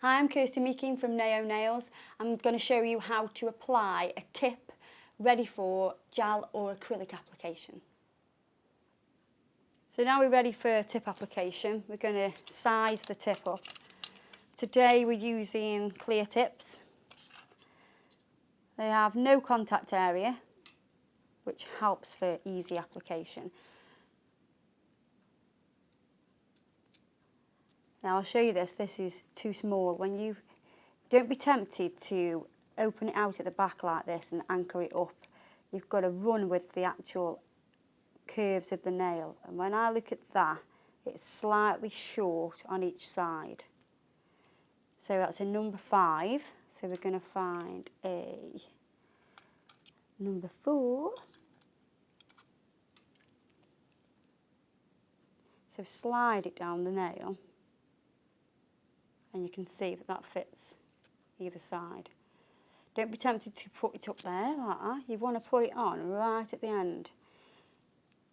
Hi, I'm Kirsty Meakin from Nao Nails. I'm going to show you how to apply a tip ready for gel or acrylic application. So now we're ready for a tip application. We're going to size the tip up. Today we're using clear tips. They have no contact area, which helps for easy application. Now I'll show you this. This is too small. Don't be tempted to open it out at the back like this and anchor it up. You've got to run with the actual curves of the nail. And when I look at that, it's slightly short on each side. So that's a number 5. So we're going to find a number 4. So slide it down the nail. And you can see that that fits either side. Don't be tempted to put it up there like that. You want to put it on right at the end.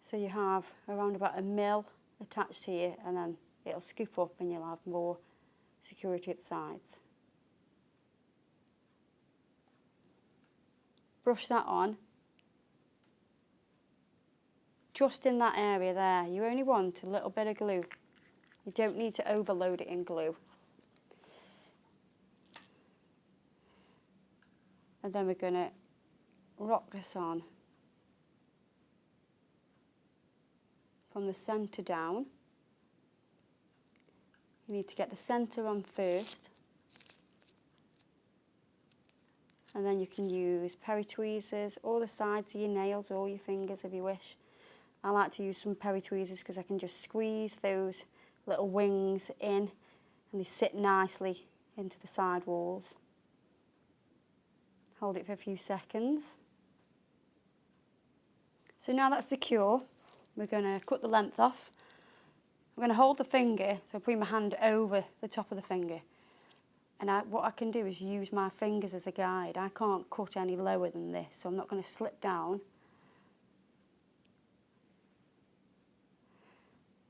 So you have around about 1 mil attached here, and then it'll scoop up and you'll have more security at the sides. Brush that on. Just in that area there, you only want a little bit of glue. You don't need to overload it in glue. And then we're going to rock this on from the centre down. You need to get the centre on first, and then you can use peri tweezers or the sides of your nails or your fingers if you wish. I like to use some peri tweezers because I can just squeeze those little wings in and they sit nicely into the side walls. Hold it for a few seconds. So now that's secure, we're going to cut the length off. I'm going to hold the finger, so I put my hand over the top of the finger. And what I can do is use my fingers as a guide. I can't cut any lower than this, so I'm not going to slip down.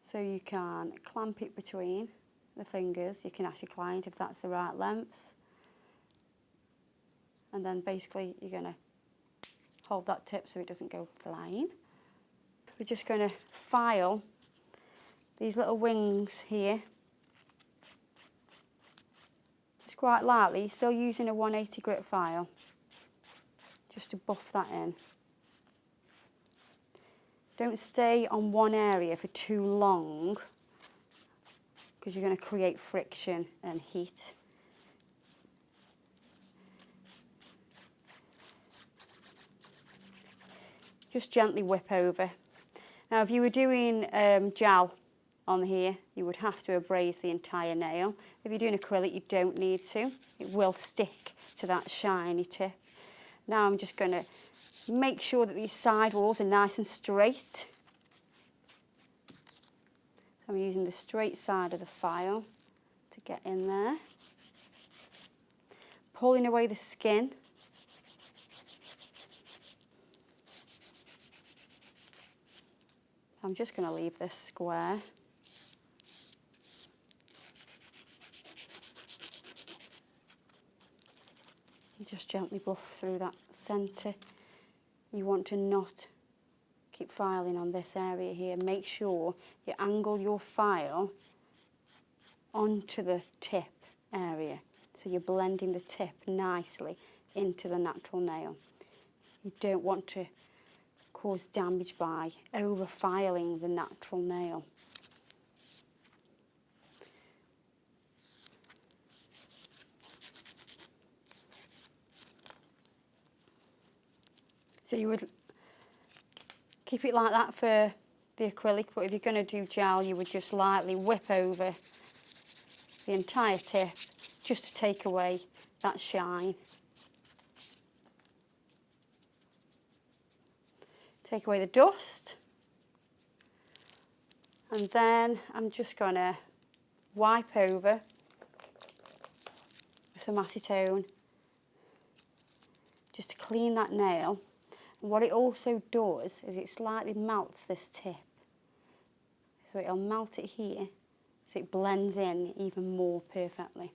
So you can clamp it between the fingers. You can ask your client if that's the right length. And then basically you're going to hold that tip so it doesn't go flying. We're just going to file these little wings here. Just quite lightly, still using a 180 grit file, just to buff that in. Don't stay on one area for too long because you're going to create friction and heat. Just gently whip over. Now if you were doing gel on here, you would have to abrade the entire nail. If you're doing acrylic, you don't need to. It will stick to that shiny tip. Now I'm just going to make sure that these side walls are nice and straight. So I'm using the straight side of the file to get in there. Pulling away the skin. I'm just going to leave this square. And just gently buff through that centre. You want to not keep filing on this area here. Make sure you angle your file onto the tip area. So you're blending the tip nicely into the natural nail. You don't want to cause damage by over-filing the natural nail. So you would keep it like that for the acrylic, but if you're going to do gel, you would just lightly whip over the entire tip just to take away that shine. Take away the dust. And then I'm just going to wipe over with some acetone just to clean that nail. And what it also does is it slightly melts this tip. So it'll melt it here so it blends in even more perfectly.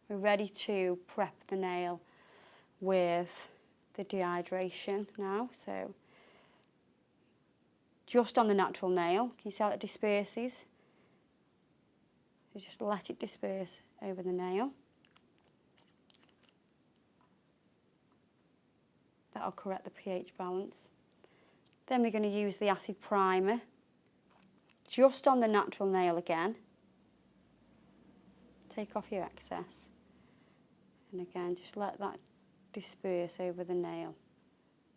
We're ready to prep the nail with the dehydration now. So just on the natural nail, can you see how it disperses? So just let it disperse over the nail. That'll correct the pH balance. Then we're going to use the acid primer just on the natural nail again. Take off your excess. And again, just let that disperse over the nail,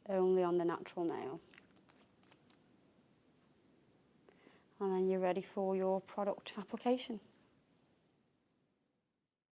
only on the natural nail. And then you're ready for your product application.